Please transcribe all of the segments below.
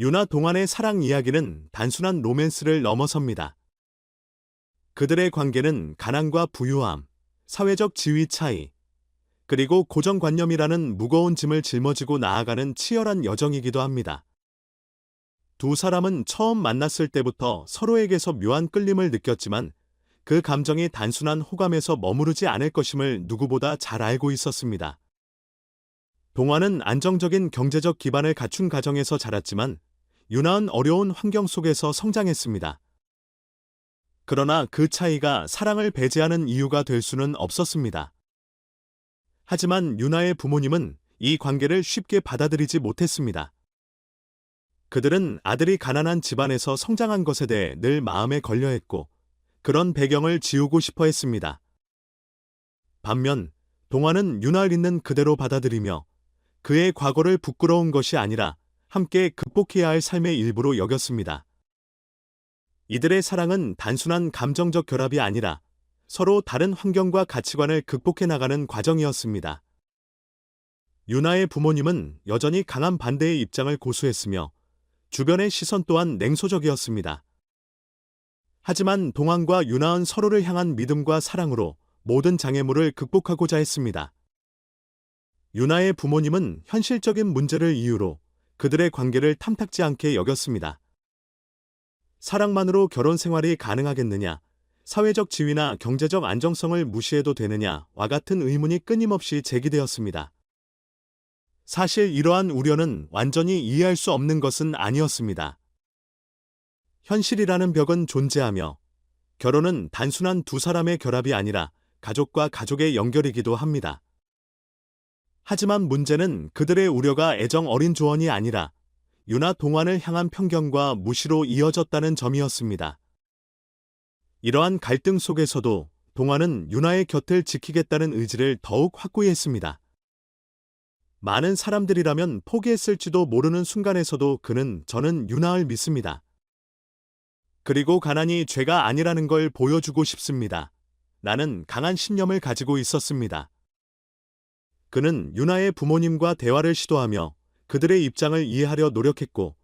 유나 동안의 사랑 이야기는 단순한 로맨스를 넘어섭니다. 그들의 관계는 가난과 부유함, 사회적 지위 차이, 그리고 고정관념이라는 무거운 짐을 짊어지고 나아가는 치열한 여정이기도 합니다. 두 사람은 처음 만났을 때부터 서로에게서 묘한 끌림을 느꼈지만 그 감정이 단순한 호감에서 머무르지 않을 것임을 누구보다 잘 알고 있었습니다. 동화는 안정적인 경제적 기반을 갖춘 가정에서 자랐지만 유나는 어려운 환경 속에서 성장했습니다. 그러나 그 차이가 사랑을 배제하는 이유가 될 수는 없었습니다. 하지만 유나의 부모님은 이 관계를 쉽게 받아들이지 못했습니다. 그들은 아들이 가난한 집안에서 성장한 것에 대해 늘 마음에 걸려했고 그런 배경을 지우고 싶어 했습니다. 반면 동화는 유나를 있는 그대로 받아들이며 그의 과거를 부끄러운 것이 아니라 함께 극복해야 할 삶의 일부로 여겼습니다. 이들의 사랑은 단순한 감정적 결합이 아니라 서로 다른 환경과 가치관을 극복해 나가는 과정이었습니다. 유나의 부모님은 여전히 강한 반대의 입장을 고수했으며 주변의 시선 또한 냉소적이었습니다. 하지만 동안과 유나는 서로를 향한 믿음과 사랑으로 모든 장애물을 극복하고자 했습니다. 유나의 부모님은 현실적인 문제를 이유로 그들의 관계를 탐탁지 않게 여겼습니다. 사랑만으로 결혼 생활이 가능하겠느냐, 사회적 지위나 경제적 안정성을 무시해도 되느냐와 같은 의문이 끊임없이 제기되었습니다. 사실 이러한 우려는 완전히 이해할 수 없는 것은 아니었습니다. 현실이라는 벽은 존재하며 결혼은 단순한 두 사람의 결합이 아니라 가족과 가족의 연결이기도 합니다. 하지만 문제는 그들의 우려가 애정 어린 조언이 아니라 유나 동안을 향한 편견과 무시로 이어졌다는 점이었습니다. 이러한 갈등 속에서도 동안은 유나의 곁을 지키겠다는 의지를 더욱 확고히 했습니다. 많은 사람들이라면 포기했을지도 모르는 순간에서도 저는 유나를 믿습니다. 그리고 가난이 죄가 아니라는 걸 보여주고 싶습니다. 나는 강한 신념을 가지고 있었습니다. 그는 유나의 부모님과 대화를 시도하며 그들의 입장을 이해하려 노력했고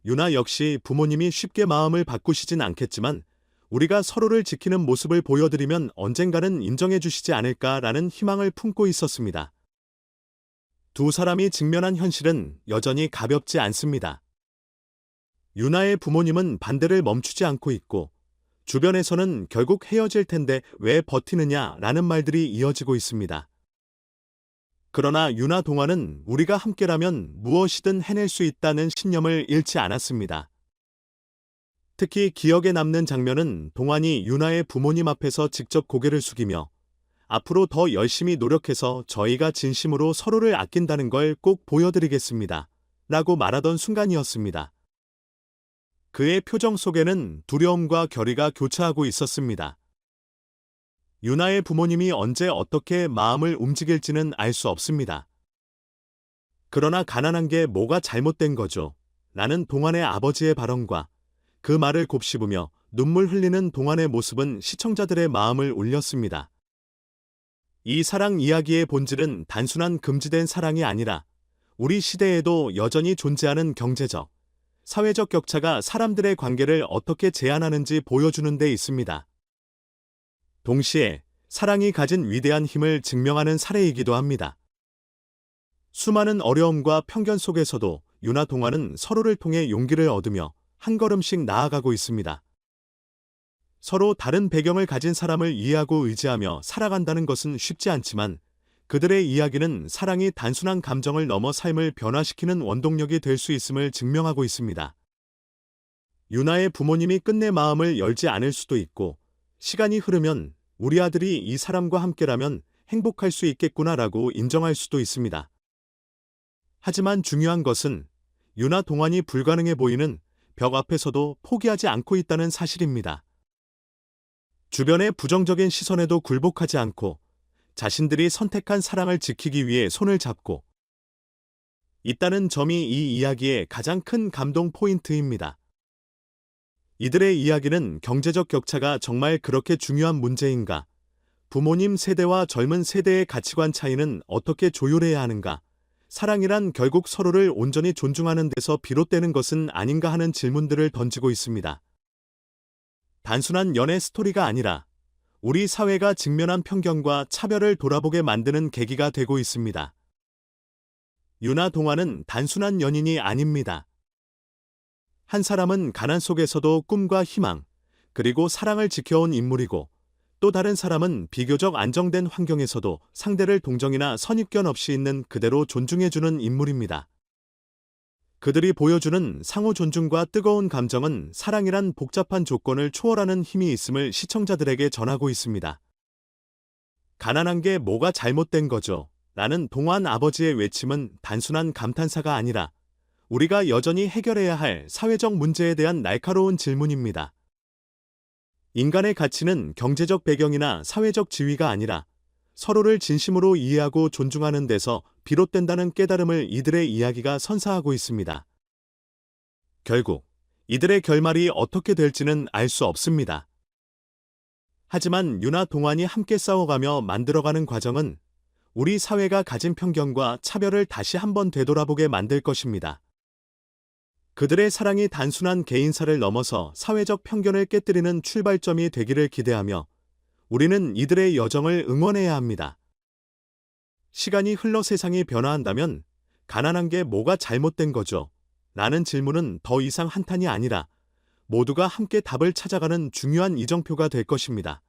유나 역시 부모님이 쉽게 마음을 바꾸시진 않겠지만 우리가 서로를 지키는 모습을 보여드리면 언젠가는 인정해 주시지 않을까라는 희망을 품고 있었습니다. 두 사람이 직면한 현실은 여전히 가볍지 않습니다. 유나의 부모님은 반대를 멈추지 않고 있고 주변에서는 결국 헤어질 텐데 왜 버티느냐라는 말들이 이어지고 있습니다. 그러나 유나 동화는 우리가 함께라면 무엇이든 해낼 수 있다는 신념을 잃지 않았습니다. 특히 기억에 남는 장면은 동환이 유나의 부모님 앞에서 직접 고개를 숙이며 앞으로 더 열심히 노력해서 저희가 진심으로 서로를 아낀다는 걸 꼭 보여드리겠습니다. 라고 말하던 순간이었습니다. 그의 표정 속에는 두려움과 결의가 교차하고 있었습니다. 유나의 부모님이 언제 어떻게 마음을 움직일지는 알 수 없습니다. 그러나 가난한 게 뭐가 잘못된 거죠? 라는 동환의 아버지의 발언과 그 말을 곱씹으며 눈물 흘리는 동환의 모습은 시청자들의 마음을 울렸습니다. 이 사랑 이야기의 본질은 단순한 금지된 사랑이 아니라 우리 시대에도 여전히 존재하는 경제적, 사회적 격차가 사람들의 관계를 어떻게 제한하는지 보여주는 데 있습니다. 동시에 사랑이 가진 위대한 힘을 증명하는 사례이기도 합니다. 수많은 어려움과 편견 속에서도 유나 동화는 서로를 통해 용기를 얻으며 한 걸음씩 나아가고 있습니다. 서로 다른 배경을 가진 사람을 이해하고 의지하며 살아간다는 것은 쉽지 않지만 그들의 이야기는 사랑이 단순한 감정을 넘어 삶을 변화시키는 원동력이 될 수 있음을 증명하고 있습니다. 유나의 부모님이 끝내 마음을 열지 않을 수도 있고 시간이 흐르면 우리 아들이 이 사람과 함께라면 행복할 수 있겠구나라고 인정할 수도 있습니다. 하지만 중요한 것은 유나 동환이 불가능해 보이는 벽 앞에서도 포기하지 않고 있다는 사실입니다. 주변의 부정적인 시선에도 굴복하지 않고 자신들이 선택한 사랑을 지키기 위해 손을 잡고 있다는 점이 이 이야기의 가장 큰 감동 포인트입니다. 이들의 이야기는 경제적 격차가 정말 그렇게 중요한 문제인가? 부모님 세대와 젊은 세대의 가치관 차이는 어떻게 조율해야 하는가? 사랑이란 결국 서로를 온전히 존중하는 데서 비롯되는 것은 아닌가 하는 질문들을 던지고 있습니다. 단순한 연애 스토리가 아니라 우리 사회가 직면한 편견과 차별을 돌아보게 만드는 계기가 되고 있습니다. 유나 동화는 단순한 연인이 아닙니다. 한 사람은 가난 속에서도 꿈과 희망, 그리고 사랑을 지켜온 인물이고, 또 다른 사람은 비교적 안정된 환경에서도 상대를 동정이나 선입견 없이 있는 그대로 존중해주는 인물입니다. 그들이 보여주는 상호 존중과 뜨거운 감정은 사랑이란 복잡한 조건을 초월하는 힘이 있음을 시청자들에게 전하고 있습니다. 가난한 게 뭐가 잘못된 거죠? 라는 동화한 아버지의 외침은 단순한 감탄사가 아니라 우리가 여전히 해결해야 할 사회적 문제에 대한 날카로운 질문입니다. 인간의 가치는 경제적 배경이나 사회적 지위가 아니라 서로를 진심으로 이해하고 존중하는 데서 비롯된다는 깨달음을 이들의 이야기가 선사하고 있습니다. 결국 이들의 결말이 어떻게 될지는 알 수 없습니다. 하지만 유나 동안이 함께 싸워가며 만들어가는 과정은 우리 사회가 가진 편견과 차별을 다시 한번 되돌아보게 만들 것입니다. 그들의 사랑이 단순한 개인사를 넘어서 사회적 편견을 깨뜨리는 출발점이 되기를 기대하며 우리는 이들의 여정을 응원해야 합니다. 시간이 흘러 세상이 변화한다면 가난한 게 뭐가 잘못된 거죠? 라는 질문은 더 이상 한탄이 아니라 모두가 함께 답을 찾아가는 중요한 이정표가 될 것입니다.